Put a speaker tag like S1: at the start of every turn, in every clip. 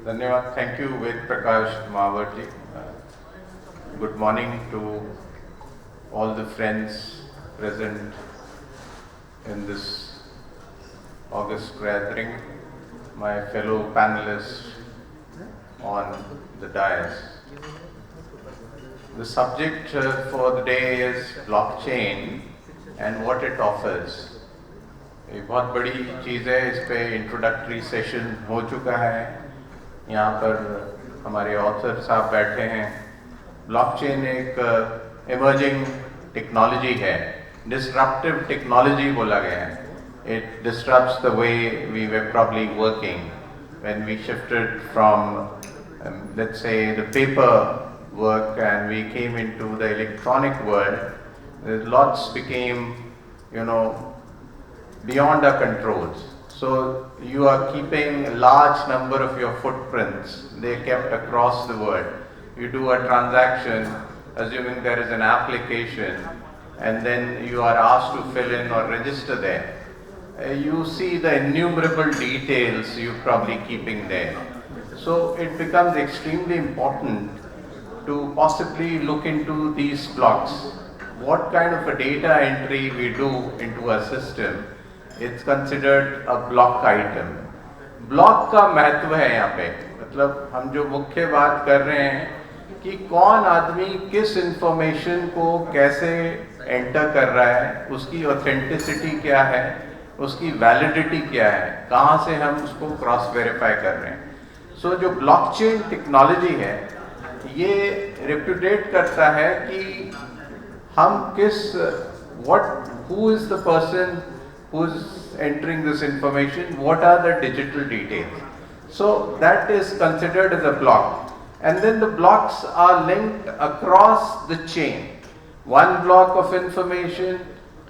S1: धन्यवाद. Thank you, Ved Prakash Mahavarji. Good morning to all the friends present in this August gathering, my fellow panelists on the dais. The subject for the day is blockchain and what it offers. ये बहुत बड़ी चीज़ है. इस पे introductory session हो चुका है. यहाँ पर हमारे ऑथर साहब बैठे हैं. ब्लॉकचेन एक इमर्जिंग टेक्नोलॉजी है. डिस्ट्रप्टिव टेक्नोलॉजी बोला गया है. It disrupts the way we were probably working when we shifted from, let's say, the paper work and we came into the electronic world. Lots became, beyond our controls. So you are keeping a large number of your footprints. They kept across the world. You do a transaction, assuming there is an application, and then you are asked to fill in or register there. You see the innumerable details you're probably keeping there. So it becomes extremely important to possibly look into these blocks. What kind of a data entry we do into a system, it's considered a block item. Block का महत्व है यहाँ पे. मतलब हम जो मुख्य बात कर रहे हैं कि कौन आदमी किस इंफॉर्मेशन को कैसे एंटर कर रहा है, उसकी ऑथेंटिसिटी क्या है, उसकी वैलिडिटी क्या है, कहाँ से हम उसको क्रॉस वेरीफाई कर रहे हैं. सो जो ब्लॉकचेन टेक्नोलॉजी है ये रेप्यूटेट करता है कि हम किस who is the person who's entering this information, what are the digital details. So that is considered as a block. And then the blocks are linked across the chain. One block of information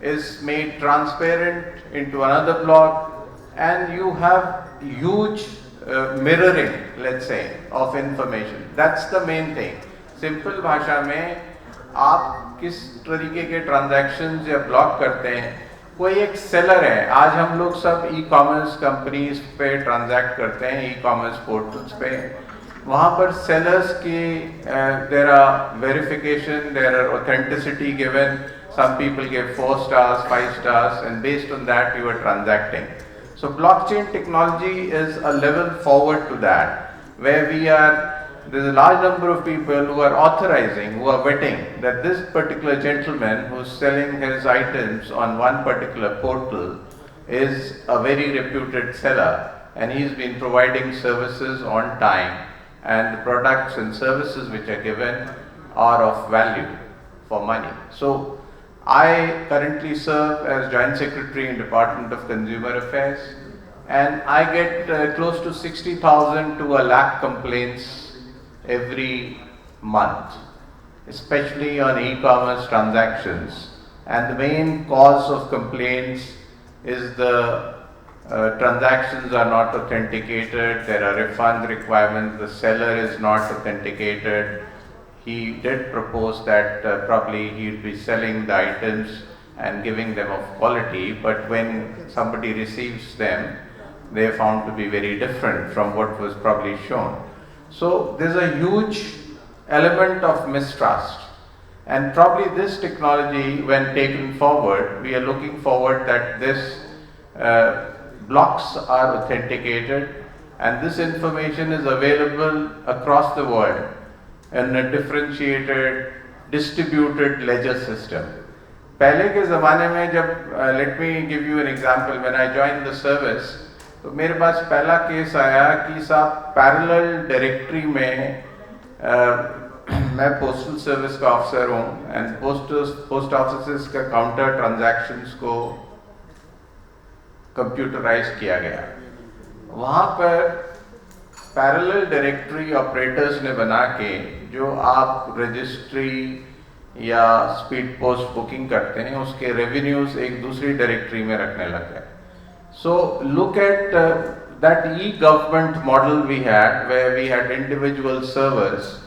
S1: is made transparent into another block, and you have huge mirroring, let's say, of information. That's the main thing. Simple भाषा में आप किस तरीके के transactions या block करते हैं. कोई एक सेलर है. आज हम लोग सब ई-कॉमर्स कंपनीज पे ट्रांजैक्ट करते हैं, ई-कॉमर्स पोर्टल्स पे. वहाँ पर सेलर्स की there are verification, there are authenticity given. Some people give 4 stars, 5 stars, and based on that you are transacting. So blockchain technology is a level forward to that, where there's a large number of people who are authorizing, who are vetting that this particular gentleman who's selling his items on one particular portal is a very reputed seller, and he's been providing services on time, and the products and services which are given are of value for money. So I currently serve as Joint Secretary in Department of Consumer Affairs, and I get close to 60,000 to a lakh complaints every month, especially on e-commerce transactions. And the main cause of complaints is the transactions are not authenticated, there are refund requirements, the seller is not authenticated. He did propose that probably he'd be selling the items and giving them of quality, but when somebody receives them, they are found to be very different from what was probably shown. So there's a huge element of mistrust, and probably this technology, when taken forward, we are looking forward that this blocks are authenticated and this information is available across the world in a differentiated, distributed ledger system. पहले के ज़माने में जब let me give you an example. When I joined the service, तो मेरे पास पहला case आया कि साहब पैरेलल डायरेक्टरी में मैं पोस्टल सर्विस का ऑफिसर हूँ, एंड पोस्ट ऑफिसेस का काउंटर ट्रांजैक्शंस को कंप्यूटराइज किया गया. वहाँ पर पैरेलल डायरेक्टरी ऑपरेटर्स ने बना के जो आप रजिस्ट्री या स्पीड पोस्ट बुकिंग करते हैं उसके रेवेन्यूज एक दूसरी डायरेक्टरी में रखने लग गए. So look at that e-government model we had, where we had individual servers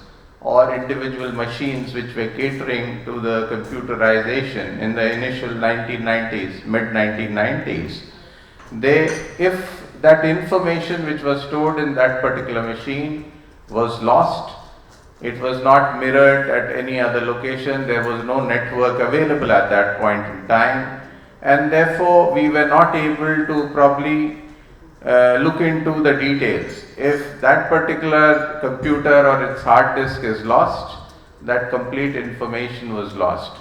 S1: or individual machines which were catering to the computerization in the initial 1990s, mid 1990s. If that information which was stored in that particular machine was lost, it was not mirrored at any other location, there was no network available at that point in time, and therefore we were not able to probably look into the details. If that particular computer or its hard disk is lost, that complete information was lost.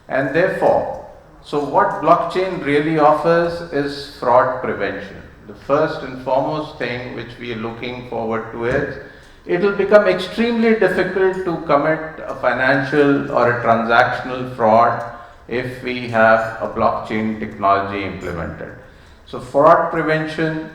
S1: And therefore, so what blockchain really offers is fraud prevention. The first and foremost thing which we are looking forward to is, it will become extremely difficult to commit a financial or a transactional fraud if we have a blockchain technology implemented. So fraud prevention,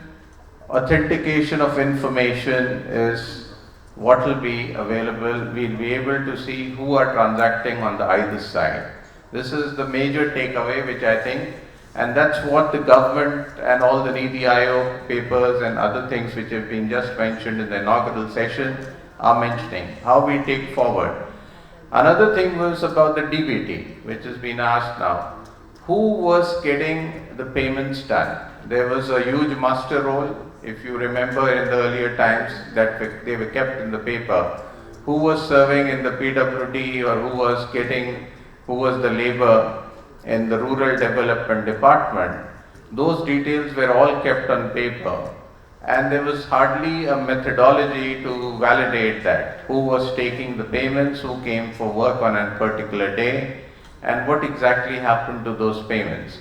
S1: authentication of information is what will be available. We'll be able to see who are transacting on the either side. This is the major takeaway which I think, and that's what the government and all the Niti Aayog papers and other things which have been just mentioned in the inaugural session are mentioning, how we take forward. Another thing was about the DBT, which has been asked now. Who was getting the payments done? There was a huge master roll, if you remember in the earlier times that they were kept in the paper. Who was serving in the PWD or who was the labor in the rural development department. Those details were all kept on paper, and there was hardly a methodology to validate that. Who was taking the payments, who came for work on a particular day, and what exactly happened to those payments.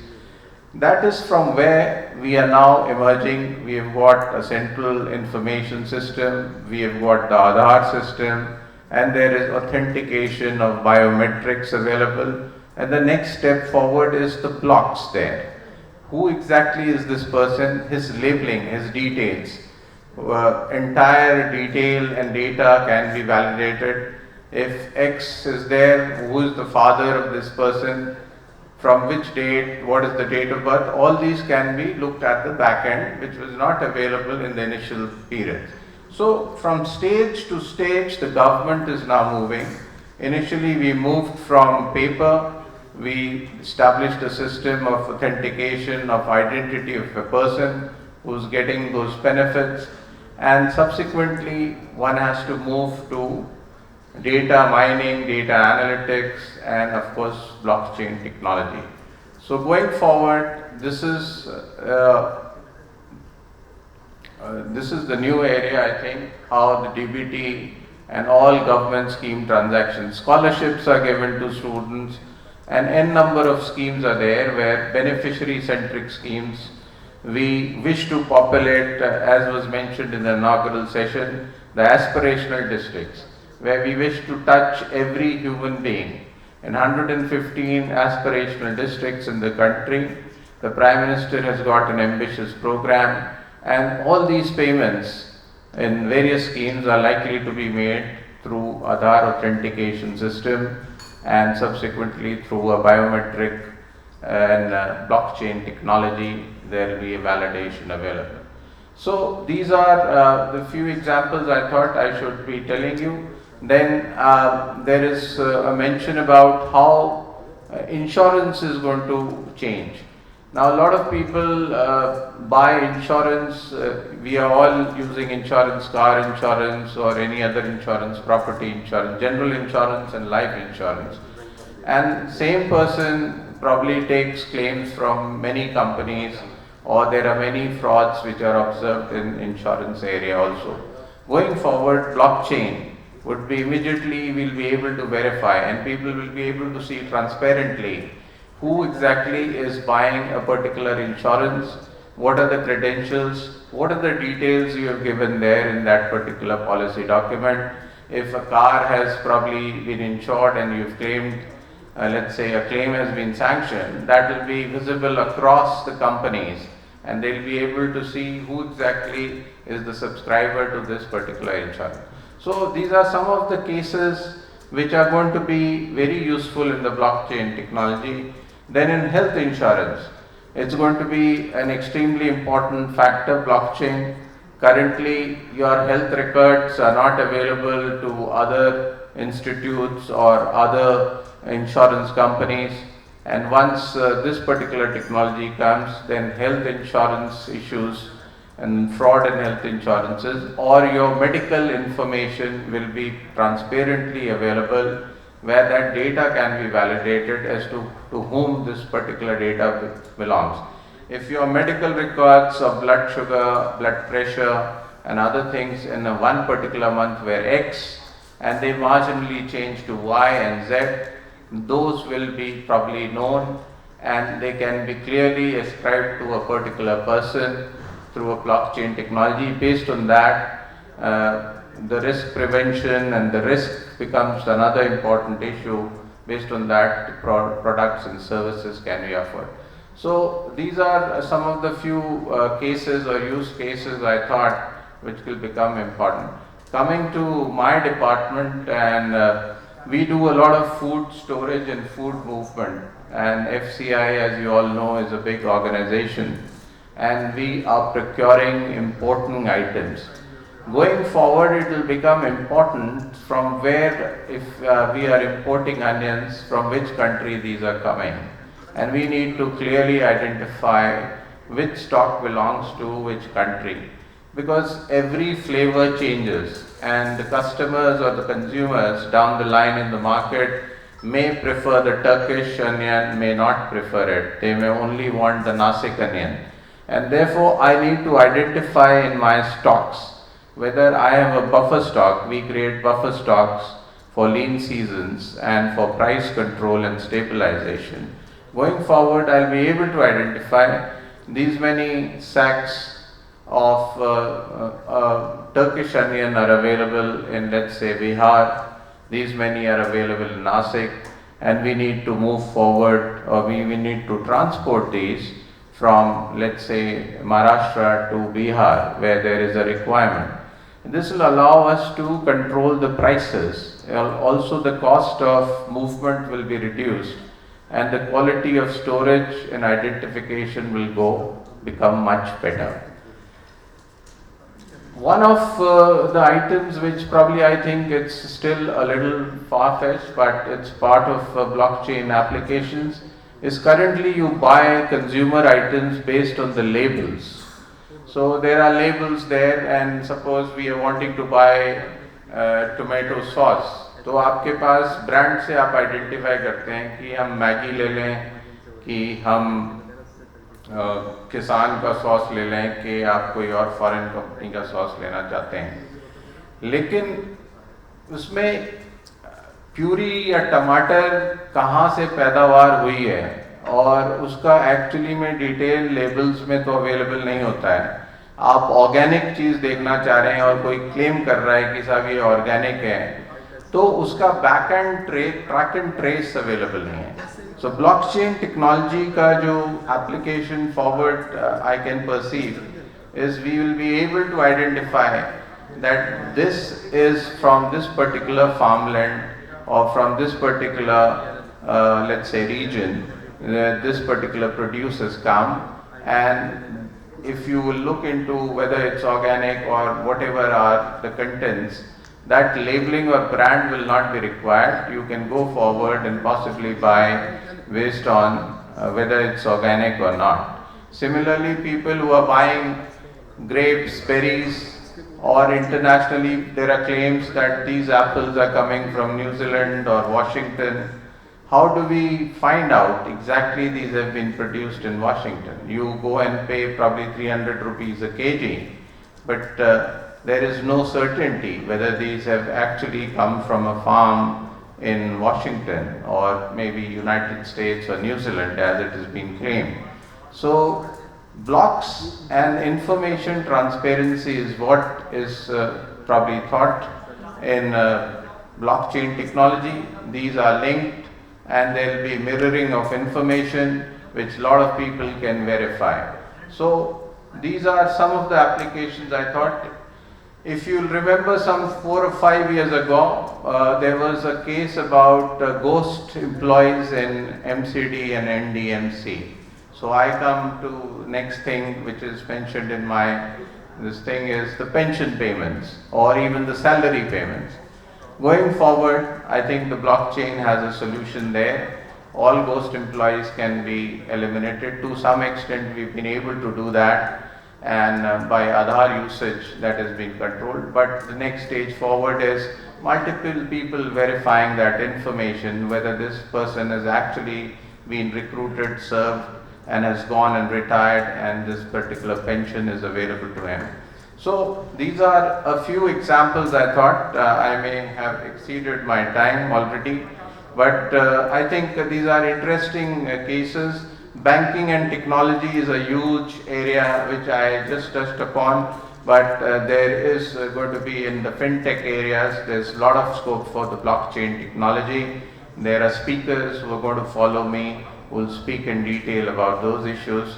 S1: That is from where we are now emerging. We have got a central information system, we have got the Aadhaar system, and there is authentication of biometrics available. And the next step forward is the blocks there. Who exactly is this person? His labeling, his details. Entire detail and data can be validated. If X is there, who is the father of this person? From which date? What is the date of birth? All these can be looked at the back end, which was not available in the initial period. So from stage to stage, the government is now moving. Initially, we moved from paper. We established a system of authentication of identity of a person who's getting those benefits, and subsequently one has to move to data mining, data analytics, and of course blockchain technology. So going forward, this is the new area, I think, how the DBT and all government scheme transactions, scholarships are given to students, and n number of schemes are there where beneficiary centric schemes. We wish to populate, as was mentioned in the inaugural session, the aspirational districts, where we wish to touch every human being. In 115 aspirational districts in the country, the Prime Minister has got an ambitious program, and all these payments in various schemes are likely to be made through Aadhaar authentication system and subsequently through a biometric and blockchain technology. There will be a validation available. So these are the few examples I thought I should be telling you. Then there is a mention about how insurance is going to change. Now a lot of people buy insurance. We are all using insurance, car insurance or any other insurance, property insurance, general insurance and life insurance. And same person probably takes claims from many companies, or there are many frauds which are observed in insurance area also. Going forward, blockchain would be immediately, we'll be able to verify, and people will be able to see transparently who exactly is buying a particular insurance, what are the credentials, what are the details you have given there in that particular policy document. If a car has probably been insured and you've claimed, let's say a claim has been sanctioned, that will be visible across the companies, and they'll be able to see who exactly is the subscriber to this particular insurance. So these are some of the cases which are going to be very useful in the blockchain technology. Then in health insurance, it's going to be an extremely important factor, blockchain. Currently, your health records are not available to other institutes or other insurance companies. And once this particular technology comes, then health insurance issues and fraud in health insurances, or your medical information will be transparently available, where that data can be validated as to whom this particular data belongs. If your medical records of blood sugar, blood pressure and other things in one particular month were X and they marginally change to Y and Z, those will be probably known and they can be clearly ascribed to a particular person through a blockchain technology. Based on that, the risk prevention and the risk becomes another important issue. Based on that, products and services can be offered. So these are some of the few cases or use cases I thought which will become important. Coming to my department, and we do a lot of food storage and food movement, and FCI, as you all know, is a big organization, and we are procuring importing items. Going forward, it will become important from where, if we are importing onions, from which country these are coming. And we need to clearly identify which stock belongs to which country, because every flavor changes and the customers or the consumers down the line in the market may prefer the Turkish onion, may not prefer it. They may only want the Nasik onion. And therefore, I need to identify in my stocks whether I have a buffer stock. We create buffer stocks for lean seasons and for price control and stabilization. Going forward, I'll be able to identify these many sacks of Turkish onion are available in, let's say, Bihar. These many are available in Nasik, and we need to move forward, or we need to transport these from, let's say, Maharashtra to Bihar, where there is a requirement. This will allow us to control the prices. Also, the cost of movement will be reduced, and the quality of storage and identification will become much better. One of the items which probably I think it's still a little far-fetched, but it's part of blockchain applications, is currently you buy consumer items based on the labels. So there are labels there, and suppose we are wanting to buy tomato sauce. तो आपके पास brand से आप identify करते हैं कि हम Maggi ले लें, कि हम किसान का सॉस ले लें, कि आप कोई और फॉरेन कंपनी का सॉस लेना चाहते हैं. लेकिन उसमें प्यूरी या टमाटर कहाँ से पैदावार हुई है और उसका एक्चुअली में डिटेल लेबल्स में तो अवेलेबल नहीं होता है. आप ऑर्गेनिक चीज़ देखना चाह रहे हैं और कोई क्लेम कर रहा है कि साहब ये ऑर्गेनिक है, तो उसका back end track and trace available नहीं है. सो ब्लॉकचेन टेक्नोलॉजी का जो application forward I can perceive is we will be able to identify that this is from this particular farmland और from this particular let's say region, this particular produce has come, and if you will look into whether it's organic or whatever are the contents, that labeling or brand will not be required. You can go forward and possibly buy based on whether it's organic or not. Similarly, people who are buying grapes, berries, or internationally there are claims that these apples are coming from New Zealand or Washington. How do we find out exactly these have been produced in Washington? You go and pay probably 300 rupees a kg, but there is no certainty whether these have actually come from a farm in Washington or maybe United States or New Zealand as it has been claimed. So blocks and information transparency is what is probably thought in blockchain technology. These are linked, and there will be mirroring of information which a lot of people can verify. So these are some of the applications I thought. If you remember, some 4 or 5 years ago, there was a case about ghost employees in MCD and NDMC. So I come to next thing which is mentioned in this thing is the pension payments or even the salary payments. Going forward, I think the blockchain has a solution there. All ghost employees can be eliminated. To some extent, we've been able to do that. and by Aadhaar usage that is being controlled. But the next stage forward is multiple people verifying that information, whether this person has actually been recruited, served, and has gone and retired, and this particular pension is available to him. So these are a few examples. I thought I may have exceeded my time already, but I think these are interesting cases. Banking and technology is a huge area which I just touched upon, but there is going to be in the fintech areas, there's a lot of scope for the blockchain technology. There are speakers who are going to follow me, who will speak in detail about those issues.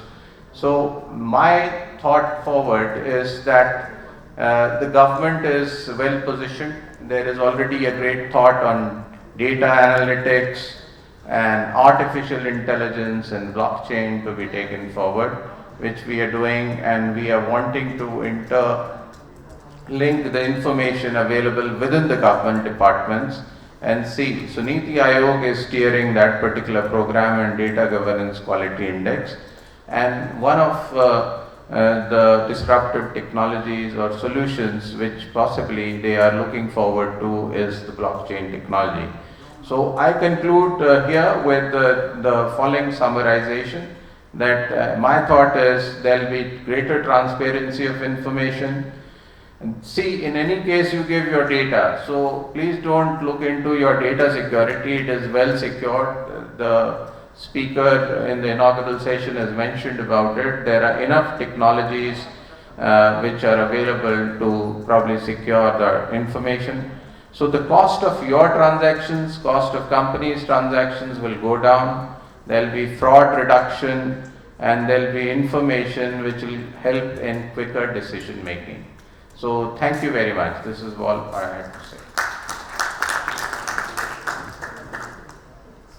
S1: So my thought forward is that the government is well positioned. There is already a great thought on data analytics and artificial intelligence and blockchain to be taken forward, which we are doing, and we are wanting to interlink the information available within the government departments and see. So Niti Aayog is steering that particular program and data governance quality index, and one of the disruptive technologies or solutions which possibly they are looking forward to is the blockchain technology. So I conclude here with the following summarization, that my thought is there will be greater transparency of information. And see, in any case you give your data, so please don't look into your data security. It is well secured. The speaker in the inaugural session has mentioned about it. There are enough technologies which are available to probably secure the information. So the cost of your transactions, cost of companies' transactions will go down. There will be fraud reduction, and there will be information which will help in quicker decision making. So thank you very much. This is all I have to say.